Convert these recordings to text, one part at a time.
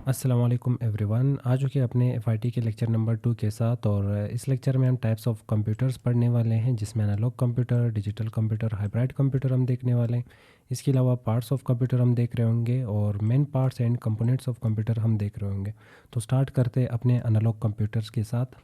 अस्सलाम वालेकुम एवरीवन। आज के अपने एफआईटी के लेक्चर नंबर 2 के साथ, और इस लेक्चर में हम टाइप्स ऑफ कंप्यूटर्स पढ़ने वाले हैं, जिसमें analog computer, digital computer, hybrid computer हम देखने वाले हैं। इसके अलावा पार्ट्स ऑफ कंप्यूटर हम देख रहे होंगे और main parts and components of computer हम देख रहे होंगे। तो स्टार्ट करते हैं अपने एनालॉग कंप्यूटर्स के साथ।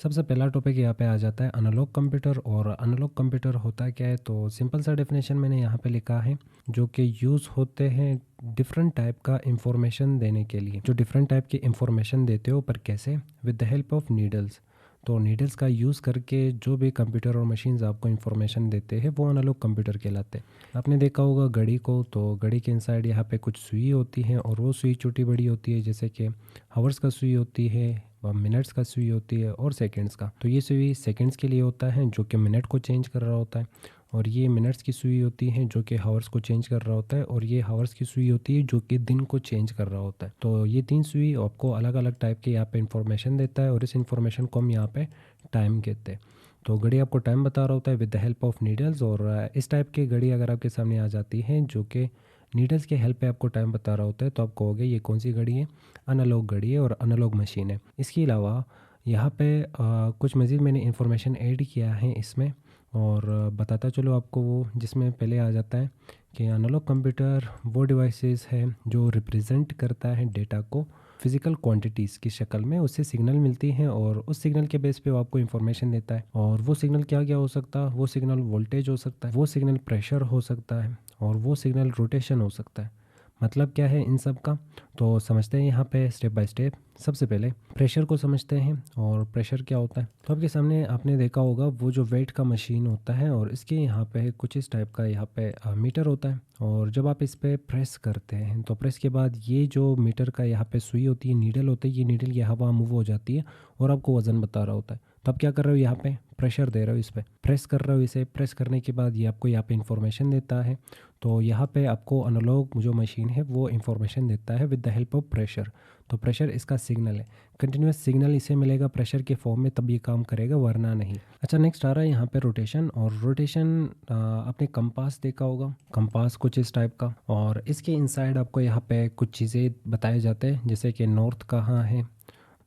सबसे पहला टॉपिक यहाँ पे आ जाता है एनालॉग कंप्यूटर। और एनालॉग कंप्यूटर होता क्या है, तो सिंपल सा डेफिनेशन मैंने यहाँ पे लिखा है, जो कि यूज़ होते हैं डिफरेंट टाइप का इंफॉर्मेशन देने के लिए। जो डिफरेंट टाइप की इंफॉर्मेशन देते हो, पर कैसे? With the help of needles. तो नीडल्स का यूज़ करके जो भी कंप्यूटर और मशीन्स आपको इंफॉर्मेशन देते हैं, वो एनालॉग कंप्यूटर कहलाते हैं। आपने देखा होगा घड़ी को, तो घड़ी के इनसाइड यहाँ पे कुछ सुई होती है, और वो सुई छोटी बड़ी होती है, जैसे कि हावर्स का सुई होती है, मिनट्स का सुई होती है, और सेकंड्स का। तो ये सुई सेकंड्स के लिए होता है, जो कि मिनट को चेंज कर रहा होता है। और ये मिनट्स की सुई होती है, जो कि हावर्स को चेंज कर रहा होता है। और ये हावर्स की सुई होती है, जो कि दिन को चेंज कर रहा होता है। तो ये तीन सुई आपको अलग अलग टाइप के यहाँ पे इंफॉर्मेशन देता है, और इस इंफॉर्मेशन को हम यहाँ पे टाइम कहते हैं। तो घड़ी आपको टाइम बता रहा होता है with the help of needles. और इस टाइप की घड़ी अगर आपके सामने आ जाती है, जो कि नीडल्स के हेल्प पे आपको टाइम बता रहा होता है, तो आप कहोगे ये कौन सी घड़ी है? एनालॉग घड़ी है और एनालॉग मशीन है। इसके अलावा यहाँ पे कुछ मज़ीद मैंने इंफॉर्मेशन ऐड किया है इसमें, और बताता चलो आपको वो, जिसमें पहले आ जाता है कि एनालॉग कंप्यूटर वो डिवाइसेस है जो रिप्रेजेंट करता है डेटा को फिज़िकल क्वांटिटीज़ की शक्ल में। उससे सिग्नल मिलती हैं, और उस सिग्नल के बेस पे वो आपको इन्फॉर्मेशन देता है। और वो सिग्नल क्या क्या हो सकता है? वो सिग्नल वोल्टेज हो सकता है, वो सिग्नल प्रेशर हो सकता है, और वो सिग्नल रोटेशन हो सकता है। मतलब क्या है इन सब का, तो समझते हैं यहाँ पे स्टेप बाय स्टेप। सबसे पहले प्रेशर को समझते हैं। और प्रेशर क्या होता है, तो आपके सामने आपने देखा होगा वो जो वेट का मशीन होता है, और इसके यहाँ पे कुछ इस टाइप का यहाँ पे मीटर होता है। और जब आप इस पे प्रेस करते हैं, तो प्रेस के बाद ये जो मीटर का यहाँ पे सुई होती है, नीडल होती है, ये नीडल यहाँ वहाँ मूव हो जाती है, और आपको वज़न बता रहा होता है। तो आप क्या कर रहे हो, यहाँ पे प्रेशर दे रहे हो, इस पर प्रेस कर रहे हो। इसे प्रेस करने के बाद ये आपको यहाँ पे इंफॉर्मेशन देता है। तो यहाँ पे आपको एनालॉग जो मशीन है वो इंफॉर्मेशन देता है with the help of pressure. तो प्रेशर इसका सिग्नल है, कंटिन्यूस सिग्नल इसे मिलेगा प्रेशर के फॉर्म में, तब ये काम करेगा, वरना नहीं। अच्छा, नेक्स्ट आ रहा है यहाँ पे रोटेशन। और रोटेशन आपने कंपास देखा होगा, कंपास कुछ इस टाइप का। और इसके इनसाइड आपको यहाँ पे कुछ चीज़ें बताए जाते हैं, जैसे कि नॉर्थ कहाँ है,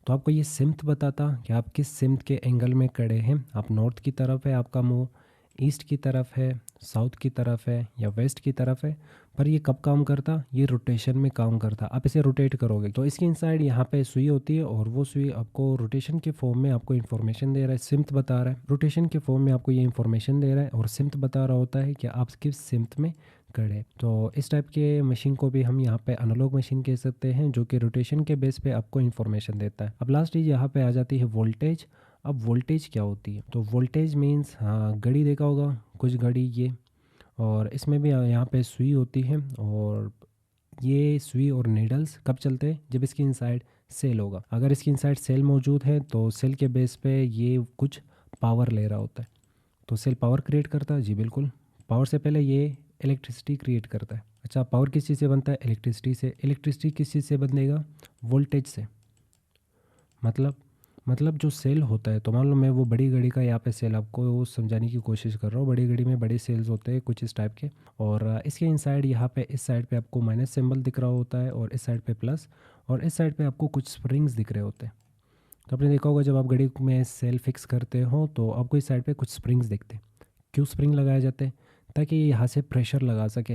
तो आपको ये सिम्थ बताता कि आप किस सिम्थ के एंगल में खड़े हैं। आप नॉर्थ की तरफ है आपका मुंह, ईस्ट की तरफ है, साउथ की तरफ है, या वेस्ट की तरफ है। पर ये कब काम करता? ये रोटेशन में काम करता। आप इसे रोटेट करोगे तो इसकी इनसाइड यहाँ पे सुई होती है, और वो सुई आपको रोटेशन के फॉर्म में आपको इन्फॉर्मेशन दे रहा है, सिम्थ बता रहा है। रोटेशन के फॉर्म में आपको ये इन्फॉर्मेशन दे रहा है, और सिम्थ बता रहा होता है कि आप किस सिम्थ में खड़े। तो इस टाइप के मशीन को भी हम यहाँ पे एनालॉग मशीन कह सकते हैं, जो कि रोटेशन के बेस पे आपको इन्फॉर्मेशन देता है। अब लास्ट चीज़ यहाँ पे आ जाती है वोल्टेज। अब वोल्टेज क्या होती है, तो वोल्टेज मीन्स, हाँ घड़ी देखा होगा, कुछ घड़ी ये, और इसमें भी यहाँ पे सुई होती है। और ये सुई और नीडल्स कब चलते हैं? जब इसकी इनसाइड सेल होगा। अगर इसकी इनसाइड सेल मौजूद है, तो सेल के बेस पे ये कुछ पावर ले रहा होता है। तो सेल पावर क्रिएट करता है, जी बिल्कुल। पावर से पहले ये इलेक्ट्रिसिटी क्रिएट करता है। अच्छा, पावर किस चीज़ से बनता है? इलेक्ट्रिसिटी से। इलेक्ट्रिसिटी किस चीज़ से बनेगा? वोल्टेज से। मतलब जो सेल होता है, तो मान लो मैं वो बड़ी घड़ी का यहाँ पे सेल आपको समझाने की कोशिश कर रहा हूँ। बड़ी घड़ी में बड़े सेल्स होते हैं कुछ इस टाइप के, और इसके इनसाइड यहाँ पे इस साइड पे आपको माइनस सिंबल दिख रहा होता है, और इस साइड पे प्लस, और इस साइड पे आपको कुछ स्प्रिंग्स दिख रहे होते हैं। तो आपने देखा होगा जब आप घड़ी में सेल फिक्स करते हो, तो आपको इस साइड पे कुछ स्प्रिंग्स दिखते हैं। क्यों स्प्रिंग लगाए जाते हैं? ताकि ये यहाँ से प्रेशर लगा सके।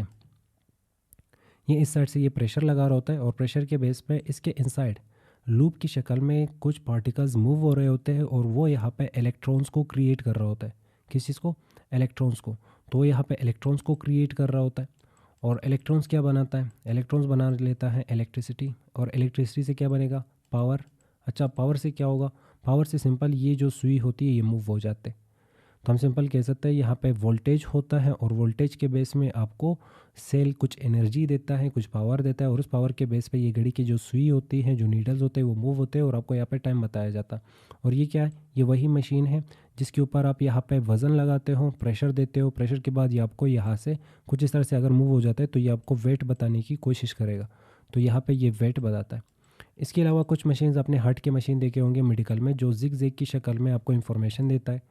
ये इस साइड से ये प्रेशर लगा रहा होता है, और प्रेशर के बेस पे इसके इनसाइड लूप की शक्ल में कुछ पार्टिकल्स मूव हो रहे होते हैं, और वो यहाँ पे इलेक्ट्रॉन्स को क्रिएट कर रहा होता है। किस चीज़ को? इलेक्ट्रॉन्स को। तो यहाँ पे इलेक्ट्रॉन्स को क्रिएट कर रहा होता है। और इलेक्ट्रॉन्स क्या बनाता है? इलेक्ट्रॉन्स बना लेता है इलेक्ट्रिसिटी, और इलेक्ट्रिसिटी से क्या बनेगा? पावर। अच्छा, पावर से क्या होगा? पावर से सिंपल ये जो सुई होती है ये मूव हो जाते हैं। तो हम सिंपल कह सकते हैं यहाँ पे वोल्टेज होता है, और वोल्टेज के बेस में आपको सेल कुछ एनर्जी देता है, कुछ पावर देता है, और उस पावर के बेस पे ये घड़ी की जो सुई होती है, जो नीडल्स होते हैं, वो मूव होते हैं, और आपको यहाँ पे टाइम बताया जाता है। और ये क्या है? ये वही मशीन है जिसके ऊपर आप यहाँ पे वज़न लगाते हो, प्रेशर देते हो। प्रेशर के बाद ये आपको यहाँ से कुछ इस तरह से अगर मूव हो जाता है, तो ये आपको वेट बताने की कोशिश करेगा। तो यहाँ पर ये वेट बताता है। इसके अलावा कुछ मशीन्स आपने हार्ट के मशीन देखे होंगे मेडिकल में, जो जिग जैग की शक्ल में आपको इन्फॉर्मेशन देता है।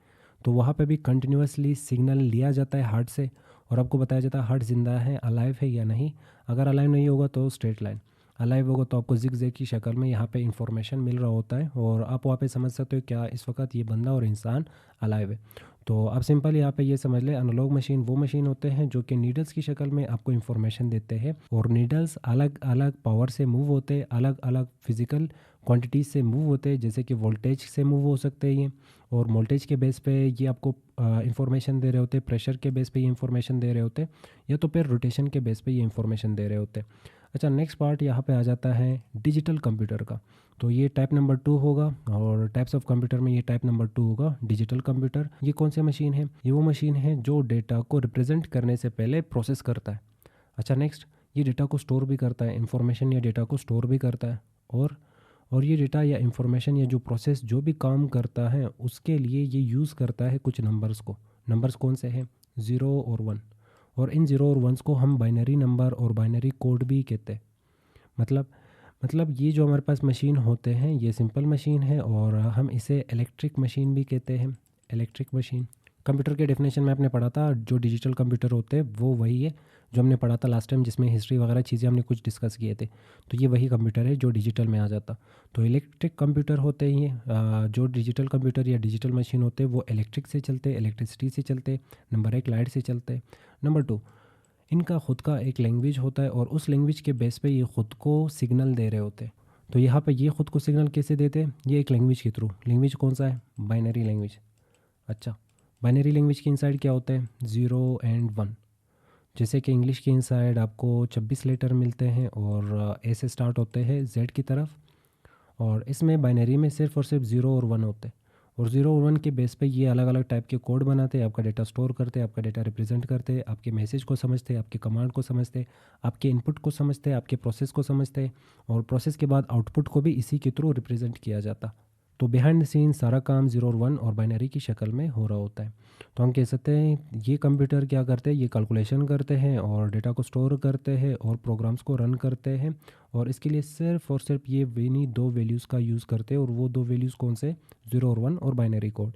तो वहाँ पे भी कंटिन्यूसली सिग्नल लिया जाता है हार्ट से, और आपको बताया जाता है हार्ट ज़िंदा है, अलाइव है या नहीं। अगर अलाइव नहीं होगा तो स्ट्रेट लाइन, अलाइव होगा तो आपको ज़िग ज़ैग की शक्ल में यहाँ पे इंफॉर्मेशन मिल रहा होता है और आप वहाँ पे समझ सकते हो क्या इस वक्त ये बंदा और इंसान अलाइव है। तो आप सिंपल यहाँ पे ये समझ लें, एनालॉग मशीन वो मशीन होते हैं जो कि नीडल्स की शक्ल में आपको इन्फॉर्मेशन देते हैं और नीडल्स अलग अलग पावर से मूव होते हैं, अलग अलग फिजिकल क्वांटिटीज़ से मूव होते हैं, जैसे कि वोल्टेज से मूव हो सकते हैं ये, और वोल्टेज के बेस पे ये आपको इंफॉर्मेशन दे रहे होते हैं, प्रेशर के बेस पे ये इंफॉर्मेशन दे रहे होते हैं, या तो फिर रोटेशन के बेस पे ये इंफॉर्मेशन दे रहे होते हैं। अच्छा, नेक्स्ट पार्ट यहाँ पे आ जाता है डिजिटल कंप्यूटर का। तो ये टाइप नंबर 2 होगा और टाइप्स ऑफ कंप्यूटर में ये टाइप नंबर 2 होगा, डिजिटल कंप्यूटर। ये कौन सी मशीन है? ये वो मशीन है जो डेटा को रिप्रेजेंट करने से पहले प्रोसेस करता है। अच्छा, नेक्स्ट, ये डेटा को स्टोर भी करता है, इंफॉर्मेशन या डेटा को स्टोर भी करता है, और ये डेटा या इंफॉर्मेशन या जो प्रोसेस जो भी काम करता है उसके लिए ये यूज़ करता है कुछ नंबर्स को। नंबर्स कौन से हैं? 0 और 1। और इन 0 और 1s को हम बाइनरी नंबर और बाइनरी कोड भी कहते हैं। मतलब ये जो हमारे पास मशीन होते हैं ये सिंपल मशीन है और हम इसे इलेक्ट्रिक मशीन भी कहते हैं। इलेक्ट्रिक मशीन कंप्यूटर के डेफिनेशन में आपने पढ़ा था, जो डिजिटल कंप्यूटर होते हैं वो वही है जो हमने पढ़ा था लास्ट टाइम, जिसमें हिस्ट्री वगैरह चीज़ें हमने कुछ डिस्कस किए थे। तो ये वही कंप्यूटर है जो डिजिटल में आ जाता। तो इलेक्ट्रिक कंप्यूटर होते ही हैं। जो डिजिटल कंप्यूटर या डिजिटल मशीन होते हैं वो इलेक्ट्रिक से चलते, इलेक्ट्रिसिटी से चलते। नंबर 1, लाइट से चलते। नंबर 2, इनका खुद का एक लैंग्वेज होता है और उस लैंग्वेज के बेस पे ये खुद को सिग्नल दे रहे होते हैं। तो यहाँ पे ये खुद को सिग्नल कैसे देते हैं? ये एक लैंग्वेज के थ्रू। लैंग्वेज कौन सा है? Binary language. अच्छा, बाइनरी लैंग्वेज के इनसाइड क्या होता है? 0 एंड 1। जैसे कि इंग्लिश के इनसाइड आपको 26 लेटर मिलते हैं और ए से स्टार्ट होते हैं जेड की तरफ, और इसमें बाइनरी में सिर्फ और सिर्फ 0 और 1 होते हैं। और 0 और 1 के बेस पे ये अलग अलग टाइप के कोड बनाते हैं, आपका डेटा स्टोर करते हैं, आपका डेटा रिप्रेजेंट करते हैं, आपके मैसेज को समझते हैं, आपके कमांड को समझते हैं, आपके इनपुट को समझते हैं, आपके प्रोसेस को समझते हैं, और प्रोसेस के बाद आउटपुट को भी इसी के थ्रू रिप्रेजेंट किया जाता। तो बिहाइंड द सीन सारा काम 0 और 1 और बाइनरी की शक्ल में हो रहा होता है। तो हम कह सकते हैं ये कंप्यूटर क्या करते हैं? ये कैलकुलेशन करते हैं और डेटा को स्टोर करते हैं और प्रोग्राम्स को रन करते हैं, और इसके लिए सिर्फ और सिर्फ ये इन्हीं 2 वैल्यूज़ का यूज़ करते हैं। और वो 2 वैल्यूज़ कौन से? 0 और 1 और बाइनरी कोड।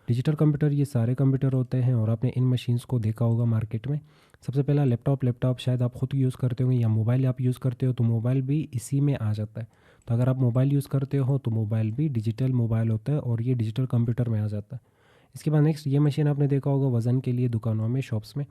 डिजिटल कंप्यूटर ये सारे कंप्यूटर होते हैं और आपने इन मशीन्स को देखा होगा मार्केट में। सबसे पहला लैपटॉप शायद आप खुद यूज़ करते होंगे, या मोबाइल आप यूज़ करते हो तो मोबाइल भी इसी में आ जाता है। तो अगर आप मोबाइल यूज़ करते हो तो मोबाइल भी डिजिटल मोबाइल होता है और ये डिजिटल कंप्यूटर में आ जाता है। इसके बाद नेक्स्ट, ये मशीन आपने देखा होगा वज़न के लिए दुकानों में, शॉप्स में।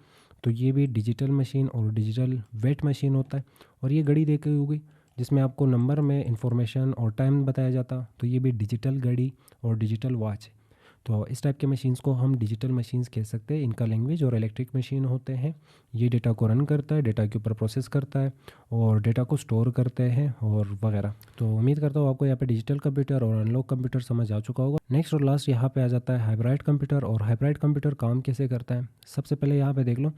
तो ये भी डिजिटल मशीन और डिजिटल वेट मशीन होता है। और ये घड़ी देखी होगी जिसमें आपको नंबर में इंफॉर्मेशन और टाइम बताया जाता, तो ये भी डिजिटल घड़ी और डिजिटल वॉच है। तो इस टाइप के मशीन्स को हम डिजिटल मशीन्स कह सकते हैं। इनका लैंग्वेज और इलेक्ट्रिक मशीन होते हैं। ये डेटा को रन करता है, डेटा के ऊपर प्रोसेस करता है और डेटा को स्टोर करते हैं और वगैरह। तो उम्मीद करता हूँ आपको यहाँ पे डिजिटल कंप्यूटर और अनलॉग कंप्यूटर समझ आ चुका होगा। नेक्स्ट और लास्ट यहाँ पे आ जाता है हाइब्रिड कंप्यूटर। और हाइब्रिड कंप्यूटर काम कैसे करता है? सबसे पहले यहाँ पे देख लो,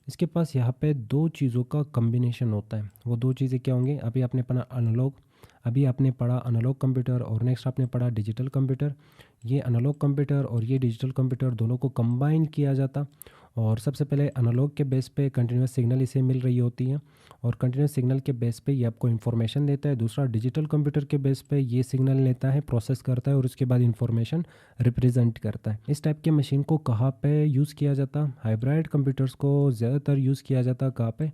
इसके पास यहाँ पे 2 चीज़ों का कम्बिनेशन होता है। वो 2 चीज़ें क्या होंगी? अभी आपने पढ़ा अनलॉग कंप्यूटर और नेक्स्ट आपने पढ़ा डिजिटल कंप्यूटर। ये अनलॉग कंप्यूटर और ये डिजिटल कंप्यूटर दोनों को कंबाइन किया जाता। और सबसे पहले अनलॉग के बेस पे कंटिन्यूस सिग्नल इसे मिल रही होती है और कंटिन्यूस सिग्नल के बेस पे ये आपको इन्फॉर्मेशन देता है। दूसरा, डिजिटल कंप्यूटर के बेस पे ये सिग्नल लेता है, प्रोसेस करता है और उसके बाद इन्फॉर्मेशन रिप्रेजेंट करता है। इस टाइप के मशीन को कहाँ पे यूज़ किया जाता? हाइब्रिड कंप्यूटर्स को ज़्यादातर यूज़ किया जाता कहाँ पे?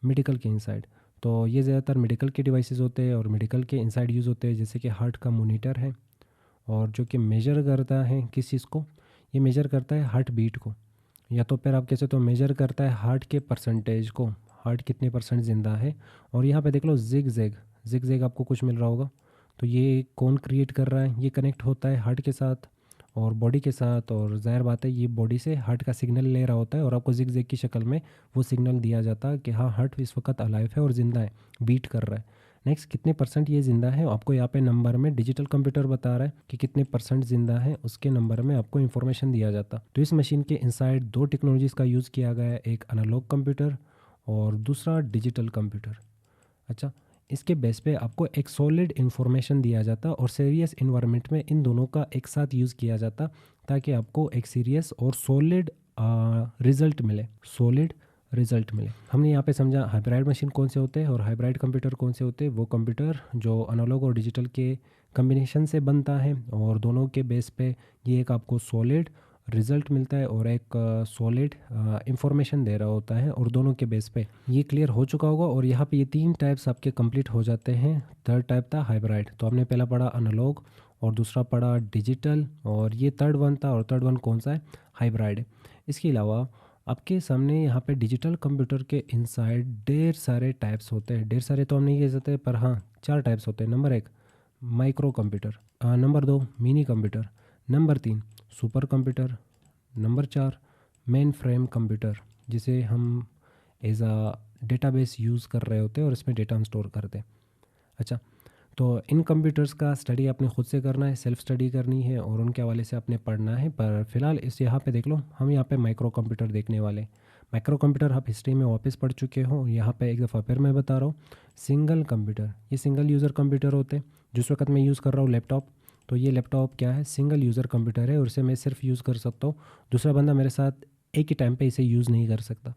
मेडिकल के इनसाइड। तो ये ज़्यादातर मेडिकल के डिवाइसेस होते हैं और मेडिकल के इनसाइड यूज़ होते हैं, जैसे कि हार्ट का मोनीटर है और जो कि मेजर करता है किस चीज़ को? ये मेजर करता है हार्ट बीट को, या तो फिर आप कैसे तो मेजर करता है हार्ट के परसेंटेज को, हार्ट कितने परसेंट ज़िंदा है। और यहाँ पे देख लो जिग जैग आपको कुछ मिल रहा होगा। तो ये कौन क्रिएट कर रहा है? ये कनेक्ट होता है हार्ट के साथ और बॉडी के साथ, और ज़ाहिर बात है ये बॉडी से हार्ट का सिग्नल ले रहा होता है और आपको जिग जैग की शक्ल में वो सिग्नल दिया जाता है कि हाँ, हार्ट इस वक्त अलाइव है और ज़िंदा है, बीट कर रहा है। नेक्स्ट, कितने परसेंट ये ज़िंदा है आपको यहाँ पे नंबर में डिजिटल कंप्यूटर बता रहा है कि कितने परसेंट ज़िंदा है, उसके नंबर में आपको इन्फॉर्मेशन दिया जाता। तो इस मशीन के इनसाइड 2 टेक्नोलॉजीज़ का यूज़ किया गया है, एक एनालॉग कंप्यूटर और दूसरा डिजिटल कंप्यूटर। अच्छा, इसके बेस पे आपको एक सॉलिड इन्फॉर्मेशन दिया जाता और सीरियस इन्वायरमेंट में इन दोनों का एक साथ यूज़ किया जाता ताकि आपको एक सीरियस और सॉलिड रिजल्ट मिले। हमने यहाँ पे समझा हाइब्रिड मशीन कौन से होते हैं और हाइब्रिड कंप्यूटर कौन से होते हैं। वो कंप्यूटर जो एनालॉग और डिजिटल के कम्बिनेशन से बनता है और दोनों के बेस पे ये एक आपको सॉलिड रिज़ल्ट मिलता है और एक सॉलिड इंफॉर्मेशन दे रहा होता है, और दोनों के बेस पे ये क्लियर हो चुका होगा। और यहाँ पे ये 3 टाइप्स आपके कंप्लीट हो जाते हैं। थर्ड टाइप था हाइब्रिड, तो आपने पहला पढ़ा एनालॉग और दूसरा पढ़ा डिजिटल, और ये थर्ड वन था, और थर्ड वन कौन सा है? हाइब्रिड। इसके अलावा आपके सामने यहाँ पे डिजिटल कंप्यूटर के इनसाइड ढेर सारे टाइप्स होते हैं। ढेर सारे तो हम नहीं कह सकते, पर हाँ 4 टाइप्स होते हैं। Number 1 micro computer, number 2 mini computer, number 3 super computer, number 4 main frame computer, जिसे हम एज अ डेटाबेस यूज़ कर रहे होते हैं और इसमें डेटा हम स्टोर करते हैं। अच्छा, तो इन कंप्यूटर्स का स्टडी आपने खुद से करना है, सेल्फ स्टडी करनी है, और उनके हवाले से आपने पढ़ना है। पर फिलहाल इस यहाँ पे देख लो, हम यहाँ पे माइक्रो कंप्यूटर देखने वाले। माइक्रो कंप्यूटर आप हिस्ट्री में वापस पढ़ चुके हो, यहाँ पे एक दफ़ा फिर मैं बता रहा हूँ। सिंगल कंप्यूटर, ये सिंगल यूज़र कंप्यूटर होते हैं। जिस वक्त मैं यूज़ कर रहा हूँ लैपटॉप, तो ये लैपटॉप क्या है? सिंगल यूज़र कंप्यूटर है, और इसे मैं सिर्फ यूज़ कर सकता हूँ। दूसरा बंदा मेरे साथ एक ही टाइम पे इसे यूज़ नहीं कर सकता।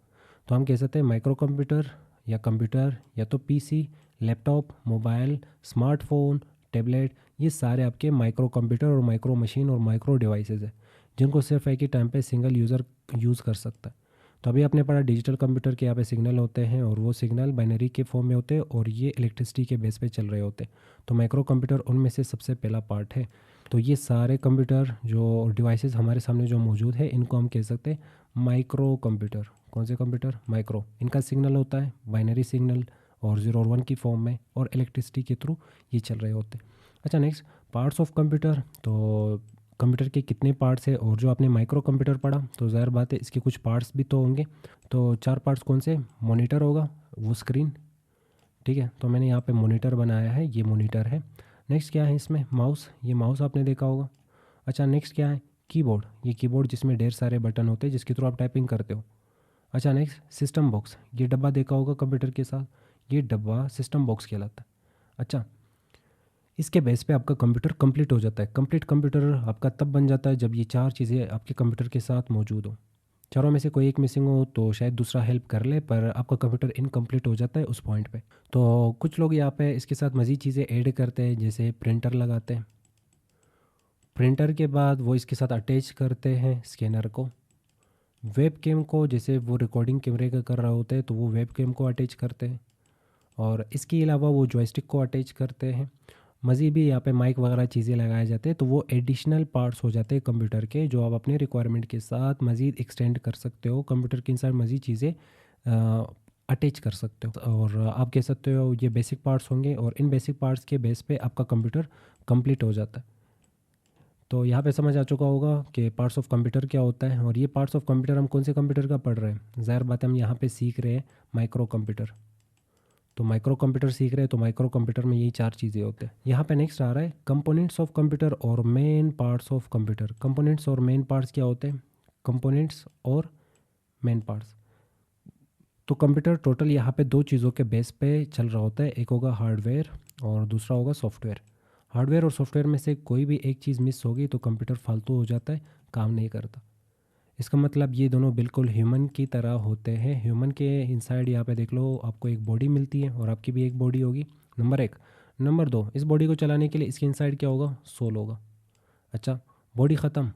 तो हम कह सकते हैं माइक्रो कंप्यूटर या कंप्यूटर या तो PC, laptop, mobile, smartphone, tablet, ये सारे आपके माइक्रो कंप्यूटर और माइक्रो मशीन और माइक्रो डिवाइसेस हैं, जिनको सिर्फ एक ही टाइम पे सिंगल यूज़र यूज़ कर सकता है। तो अभी आपने पढ़ा डिजिटल कंप्यूटर के यहाँ पे सिग्नल होते हैं, और वो सिग्नल बाइनरी के फॉर्म में होते हैं, और ये इलेक्ट्रिसिटी के बेस पे चल रहे होते हैं। तो माइक्रो कंप्यूटर उनमें से सबसे पहला पार्ट है। तो ये सारे कंप्यूटर जो डिवाइसेस हमारे सामने जो मौजूद है, इनको हम कह सकते हैं माइक्रो कंप्यूटर। कौन से कंप्यूटर? माइक्रो। इनका सिग्नल होता है बाइनरी सिग्नल, और 0 और 1 की फॉर्म में, और इलेक्ट्रिसिटी के थ्रू ये चल रहे होते हैं। अच्छा, नेक्स्ट पार्ट्स ऑफ कंप्यूटर। तो कंप्यूटर के कितने पार्ट्स है? और जो आपने माइक्रो कंप्यूटर पढ़ा, तो ज़ाहिर बात है इसके कुछ पार्ट्स भी तो होंगे। तो 4 पार्ट्स कौन से? मॉनिटर होगा, वो स्क्रीन, ठीक है, तो मैंने यहाँ पे मॉनिटर बनाया है, ये मॉनिटर है। नेक्स्ट क्या है इसमें? माउस, ये माउस आपने देखा होगा। अच्छा, नेक्स्ट क्या है? कीबोर्ड, ये कीबोर्ड जिसमें ढेर सारे बटन होते हैं, जिसके थ्रू आप टाइपिंग करते हो। अच्छा, नेक्स्ट सिस्टम बॉक्स, ये डब्बा देखा होगा कंप्यूटर के साथ, ये डब्बा सिस्टम बॉक्स कहलाता है। अच्छा, इसके बेस पे आपका कंप्यूटर कंप्लीट हो जाता है। कंप्लीट कंप्यूटर आपका तब बन जाता है जब ये 4 चीज़ें आपके कंप्यूटर के साथ मौजूद हो। चारों में से कोई एक मिसिंग हो तो शायद दूसरा हेल्प कर ले, पर आपका कंप्यूटर इनकम्प्लीट हो जाता है उस पॉइंट पे। तो कुछ लोग यहाँ पे इसके साथ मज़ीद चीज़ें ऐड करते हैं, जैसे प्रिंटर लगाते हैं। प्रिंटर के बाद वो इसके साथ अटैच करते हैं स्कैनर को। वेब कैम को, जैसे वो रिकॉर्डिंग कैमरे का कर रहा होता है, तो वो वेब कैम को अटैच करते हैं। और इसके अलावा वो जॉयस्टिक को अटैच करते हैं। मज़ीद भी यहाँ पे माइक वगैरह चीज़ें लगाए जाते हैं, तो वो एडिशनल पार्ट्स हो जाते हैं कंप्यूटर के, जो आप अपने रिक्वायरमेंट के साथ मज़ीद एक्सटेंड कर सकते हो। कंप्यूटर के इंसाइड मज़ीद चीज़ें अटैच कर सकते हो, और आप कह सकते हो ये बेसिक पार्ट्स होंगे, और इन बेसिक पार्ट्स के बेस पे आपका कंप्यूटर कंप्लीट हो जाता है। तो यहाँ पे समझ आ चुका होगा कि पार्ट्स ऑफ कंप्यूटर क्या होता है। और ये पार्ट्स ऑफ कंप्यूटर हम कौन से कंप्यूटर का पढ़ रहे हैं? ज़ाहिर बात है हम यहाँ पे सीख रहे हैं माइक्रो कंप्यूटर। तो माइक्रो कंप्यूटर सीख रहे हैं, तो माइक्रो कंप्यूटर में यही 4 चीज़ें होते हैं। यहाँ पे नेक्स्ट आ रहा है कंपोनेंट्स ऑफ कंप्यूटर और main parts of computer. Components और मेन पार्ट्स क्या होते हैं? कंपोनेंट्स और मेन पार्ट्स, तो कंप्यूटर टोटल यहाँ पे 2 चीज़ों के बेस पे चल रहा होता है। एक होगा हार्डवेयर और दूसरा होगा सॉफ्टवेयर। हार्डवेयर और सॉफ्टवेयर में से कोई भी एक चीज़ मिस होगी तो कंप्यूटर फालतू हो जाता है, काम नहीं करता। इसका मतलब ये दोनों बिल्कुल ह्यूमन की तरह होते हैं। ह्यूमन के इनसाइड यहाँ पे देख लो, आपको एक बॉडी मिलती है, और आपकी भी एक बॉडी होगी, नंबर 1। नंबर 2, इस बॉडी को चलाने के लिए इसके इनसाइड क्या होगा? सोल होगा। अच्छा, बॉडी ख़त्म,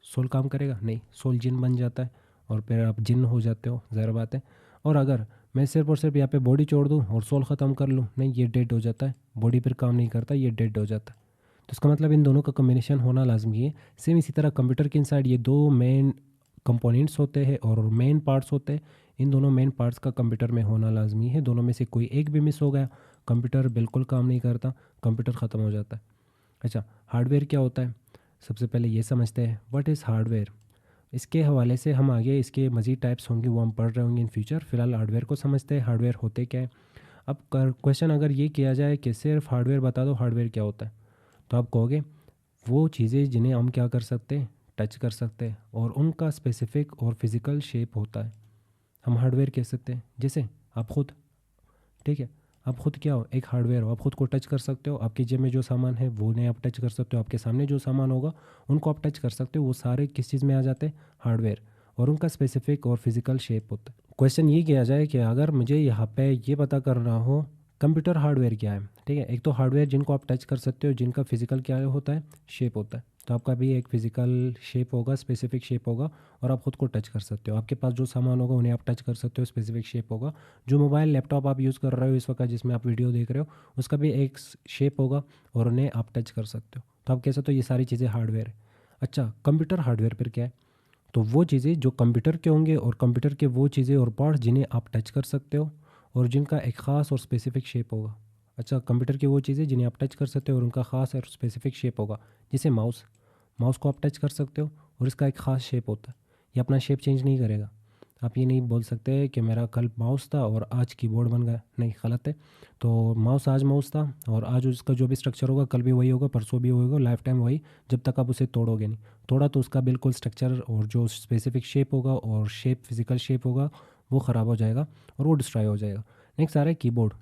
सोल काम करेगा? नहीं, सोल जिन बन जाता है, और फिर आप जिन हो जाते हो, ज़ाहिर बात है। और अगर मैं सिर्फ और सिर्फ यहाँ पे बॉडी छोड़ दूँ और सोल ख़त्म कर लूँ, नहीं, ये डेड हो जाता है। बॉडी फिर काम नहीं करता, ये डेड हो जाता है। तो इसका मतलब इन दोनों का कम्बिनेशन होना लाजमी है। सेम इसी तरह कंप्यूटर के इनसाइड ये 2 मेन कंपोनेंट्स होते हैं और मेन पार्ट्स होते हैं। इन दोनों मेन पार्ट्स का कंप्यूटर में होना लाजमी है। दोनों में से कोई एक भी मिस हो गया, कंप्यूटर बिल्कुल काम नहीं करता, कंप्यूटर ख़त्म हो जाता है। अच्छा, हार्डवेयर क्या होता है? सबसे पहले ये समझते हैं व्हाट इज़ हार्डवेयर। इसके हवाले से हम आगे इसके मज़ीद टाइप्स होंगे, वो हम पढ़ रहे होंगे इन फ्यूचर। फ़िलहाल हार्डवेयर को समझते हैं, हार्डवेयर होते क्या है। अब क्वेश्चन अगर ये किया जाए कि सिर्फ हार्डवेयर बता दो, हार्डवेयर क्या होता है, तो आप कहोगे वो चीज़ें जिन्हें हम क्या कर सकते हैं? टच कर सकते हैं, और उनका स्पेसिफिक और फिज़िकल शेप होता है, हम हार्डवेयर कह सकते हैं। जैसे आप खुद, ठीक है, आप खुद क्या हो? एक हार्डवेयर हो। आप खुद को टच कर सकते हो, आपकी जेब में जो सामान है वो नहीं आप टच कर सकते हो, आपके सामने जो सामान होगा उनको आप टच कर सकते हो। वो सारे किस चीज़ में आ जाते हैं? हार्डवेयर, और उनका स्पेसिफिक और फिज़िकल शेप होता है। क्वेश्चन ये किया जाए कि अगर मुझे यहाँ पे ये पता करना हो कंप्यूटर हार्डवेयर क्या है, ठीक है, एक तो हार्डवेयर जिनको आप टच कर सकते हो, जिनका फिजिकल क्या होता है? शेप होता है। तो आपका भी एक फ़िज़िकल शेप होगा, स्पेसिफ़िक शेप होगा और आप ख़ुद को टच कर सकते हो। आपके पास जो सामान होगा उन्हें आप टच कर सकते हो, स्पेसिफ़िक शेप होगा। जो मोबाइल, लैपटॉप आप यूज़ कर रहे हो इस वक़्त जिसमें आप वीडियो देख रहे हो, उसका भी एक शेप होगा और उन्हें आप टच कर सकते हो। तो आप कह सकते हो ये सारी चीज़ें हार्डवेयर है। अच्छा, कंप्यूटर हार्डवेयर फिर क्या है? तो वो चीज़ें जो कंप्यूटर के होंगे और कंप्यूटर के वो चीज़ें और पार्ट्स जिन्हें आप टच कर सकते हो और जिनका एक ख़ास और स्पेसिफ़िक शेप होगा। अच्छा, कंप्यूटर की वो चीज़ें जिन्हें आप टच कर सकते हो और उनका ख़ास और स्पेसिफ़िक शेप होगा। जैसे माउस, माउस को आप टच कर सकते हो और इसका एक ख़ास शेप होता है। ये अपना शेप चेंज नहीं करेगा। आप ये नहीं बोल सकते कि मेरा कल माउस था और आज कीबोर्ड बन गया, नहीं, गलत है। तो माउस आज माउस था और आज उसका जो भी स्ट्रक्चर होगा कल भी वही होगा, परसों भी वही होगा, लाइफ टाइम वही, जब तक आप उसे तोड़ोगे नहीं। तोड़ा तो उसका बिल्कुल स्ट्रक्चर और जो स्पेसिफिक शेप होगा और शेप, फिजिकल शेप होगा, वो ख़राब हो जाएगा और वो डिस्ट्रॉय हो जाएगा। नेक्स्ट आ रहा है कीबोर्ड।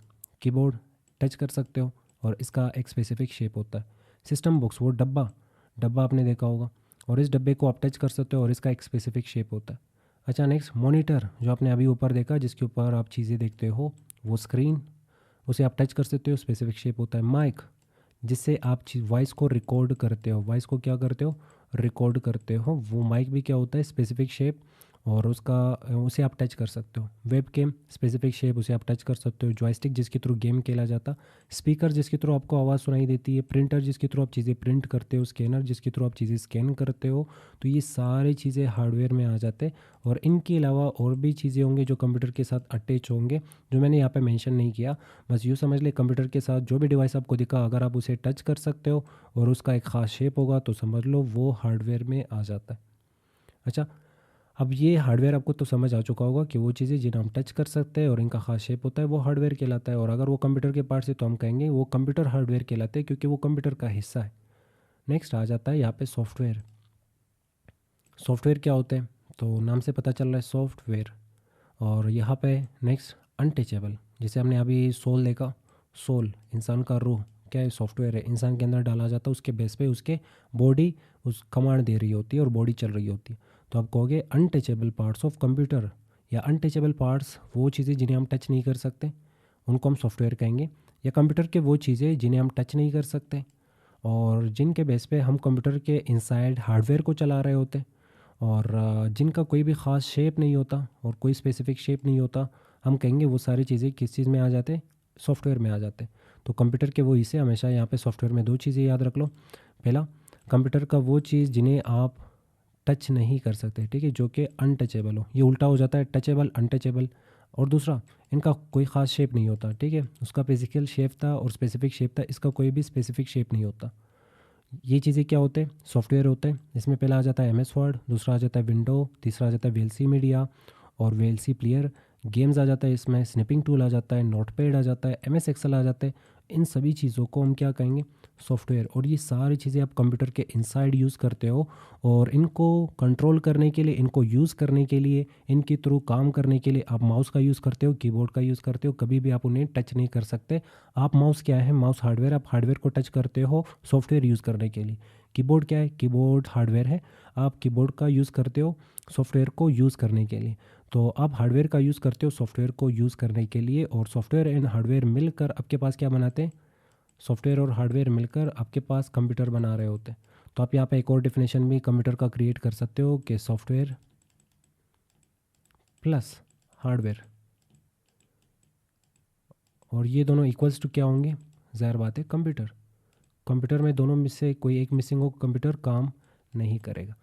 कीबोर्ड टच कर सकते हो और इसका एक स्पेसिफिक शेप होता है। सिस्टम बॉक्स, वो डब्बा, डब्बा आपने देखा होगा और इस डब्बे को आप टच कर सकते हो और इसका एक स्पेसिफिक शेप होता है। अच्छा, नेक्स्ट मॉनिटर, जो आपने अभी ऊपर देखा जिसके ऊपर आप चीज़ें देखते हो, वो स्क्रीन, उसे आप टच कर सकते हो, स्पेसिफिक शेप होता है। माइक, जिससे आप वॉइस को रिकॉर्ड करते हो, वॉइस को क्या करते हो, रिकॉर्ड करते हो, वो माइक भी क्या होता है, स्पेसिफिक शेप और उसका उसे आप टच कर सकते हो। वेब कैम, स्पेसिफिक शेप, उसे आप टच कर सकते हो। जॉयस्टिक, जिसके थ्रू गेम खेला जाता। स्पीकर, जिसके थ्रू आपको आवाज़ सुनाई देती है। प्रिंटर, जिसके थ्रू आप चीज़ें प्रिंट करते हो। स्कैनर, जिसके थ्रू आप चीज़ें स्कैन करते हो। तो ये सारी चीज़ें हार्डवेयर में आ जाते हैं और इनके अलावा और भी चीज़ें होंगी जो कंप्यूटर के साथ अटैच होंगे, जो मैंने यहाँ पे मेंशन नहीं किया। बस यूँ समझ ले, कंप्यूटर के साथ जो भी डिवाइस आपको दिखा, अगर आप उसे टच कर सकते हो और उसका एक ख़ास शेप होगा तो समझ लो वो हार्डवेयर में आ जाता है। अच्छा, अब ये हार्डवेयर आपको तो समझ आ चुका होगा कि वो चीज़ें जिन्हें हम टच कर सकते हैं और इनका ख़ास शेप होता है वो हार्डवेयर कहलाता है। और अगर वो कंप्यूटर के पार्ट्स है तो हम कहेंगे वो कंप्यूटर हार्डवेयर कहलाते हैं, क्योंकि वो कंप्यूटर का हिस्सा है। नेक्स्ट आ जाता है यहाँ पे सॉफ्टवेयर। सॉफ्टवेयर क्या होते हैं? तो नाम से पता चल रहा है सॉफ्टवेयर। और यहाँ पे नेक्स्ट अनटचेबल, जैसे हमने अभी सोल देखा, सोल इंसान का रूह क्या है, सॉफ्टवेयर है, इंसान के अंदर डाला जाता है, उसके बेस पे उसके बॉडी उस कमांड दे रही होती है और बॉडी चल रही होती है। तो आप कहोगे अनटचेबल पार्ट्स ऑफ कंप्यूटर, या अनटचेबल पार्ट्स वो चीज़ें जिन्हें हम टच नहीं कर सकते उनको हम सॉफ्टवेयर कहेंगे। या कंप्यूटर के वो चीज़ें जिन्हें हम टच नहीं कर सकते और जिनके बेस पे हम कंप्यूटर के इनसाइड हार्डवेयर को चला रहे होते हैं और जिनका कोई भी ख़ास शेप नहीं होता और कोई स्पेसिफिक शेप नहीं होता, हम कहेंगे वो सारी चीज़ें किस चीज़ में आ जाते, सॉफ्टवेयर में आ जाते। तो कंप्यूटर के वो हिस्से हमेशा यहाँ पे सॉफ्टवेयर में दो चीज़ें याद रख लो। पहला, कंप्यूटर का वो चीज़ जिन्हें आप टच नहीं कर सकते, ठीक है, जो कि अनटचेबल हो, ये उल्टा हो जाता है, टचेबल अनटचेबल। और दूसरा, इनका कोई ख़ास शेप नहीं होता, ठीक है, उसका फिजिकल शेप था और स्पेसिफिक शेप था, इसका कोई भी स्पेसिफिक शेप नहीं होता। ये चीज़ें क्या होते हैं, सॉफ्टवेयर होते हैं। इसमें पहला आ जाता है MS वर्ड, दूसरा आ जाता है विंडो, तीसरा आ जाता है VLC मीडिया और VLC प्लेयर। गेम्स आ जाता है इसमें, स्निपिंग टूल आ जाता है, नोटपैड आ जाता है, MS एक्सेल आ जाता है। इन सभी चीज़ों को हम क्या कहेंगे, सॉफ्टवेयर। और ये सारी चीज़ें आप कंप्यूटर के इनसाइड यूज़ करते हो और इनको कंट्रोल करने के लिए, इनको यूज़ करने के लिए, इनके थ्रू काम करने के लिए आप माउस का यूज़ करते हो, कीबोर्ड का यूज़ करते हो, कभी भी आप उन्हें टच नहीं कर सकते। आप माउस क्या है, माउस हार्डवेयर, आप हार्डवेयर को टच करते हो सॉफ्टवेयर यूज़ करने के लिए। कीबोर्ड क्या है, कीबोर्ड हार्डवेयर है, आप कीबोर्ड का यूज़ करते हो सॉफ्टवेयर को यूज़ करने के लिए। तो आप हार्डवेयर का यूज़ करते हो सॉफ्टवेयर को यूज़ करने के लिए, और सॉफ्टवेयर एंड हार्डवेयर मिलकर आपके पास क्या बनाते हैं, सॉफ्टवेयर और हार्डवेयर मिलकर आपके पास कंप्यूटर बना रहे होते हैं। तो आप यहाँ पे एक और डेफिनेशन भी कंप्यूटर का क्रिएट कर सकते हो कि सॉफ्टवेयर प्लस हार्डवेयर, और ये दोनों इक्वल्स टू क्या होंगे, ज़ाहिर बात है कंप्यूटर। कंप्यूटर में दोनों में से कोई एक मिसिंग हो, कंप्यूटर काम नहीं करेगा।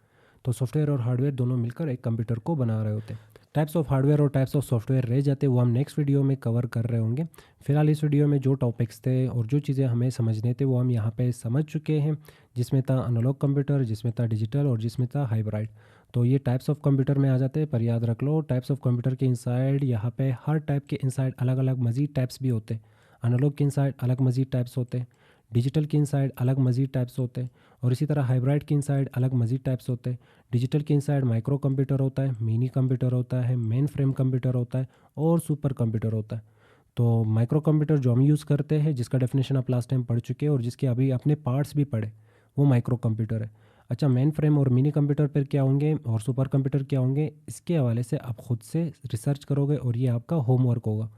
तो सॉफ्टवेयर और हार्डवेयर दोनों मिलकर एक कंप्यूटर को बना रहे होते हैं। टाइप्स ऑफ हार्डवेयर और टाइप्स ऑफ सॉफ्टवेयर रह जाते हैं, वो हम नेक्स्ट वीडियो में कवर कर रहे होंगे। फिलहाल इस वीडियो में जो टॉपिक्स थे और जो चीज़ें हमें समझने थे वो हम यहाँ पे समझ चुके हैं, जिसमें था एनालॉग कंप्यूटर, जिसमें था डिजिटल और जिसमें था हाइब्रिड। तो ये टाइप्स ऑफ कंप्यूटर में आ जाते हैं, पर याद रख लो टाइप्स ऑफ कंप्यूटर के इनसाइड यहाँ पे हर टाइप के इनसाइड अलग अलग मज़ीद टाइप्स भी होते हैं। एनालॉग के इनसाइड अलग मज़ीद टाइप्स होते हैं, डिजिटल के इनसाइड अलग मज़ीद टाइप्स होते हैं, और इसी तरह हाइब्रिड के इनसाइड अलग मज़ीद टाइप्स होते हैं। डिजिटल के इनसाइड माइक्रो कंप्यूटर होता है, मिनी कंप्यूटर होता है, मेन फ्रेम कंप्यूटर होता है और सुपर कंप्यूटर होता है। तो माइक्रो कंप्यूटर जो हम यूज़ करते हैं, जिसका डेफिनेशन आप लास्ट टाइम पढ़ चुके हैं और जिसके अभी अपने पार्ट्स भी पढ़े, वो माइक्रो कंप्यूटर है। अच्छा, मेन फ्रेम और मिनी कंप्यूटर पर क्या होंगे और सुपर कंप्यूटर क्या होंगे, इसके हवाले से आप खुद से रिसर्च करोगे और ये आपका होमवर्क होगा,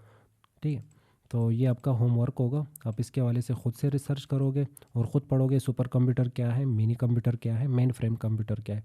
ठीक है। तो ये आपका होमवर्क होगा, आप इसके हवाले से खुद से रिसर्च करोगे और ख़ुद पढ़ोगे सुपर कंप्यूटर क्या है, मिनी कंप्यूटर क्या है, मेन फ्रेम कंप्यूटर क्या है।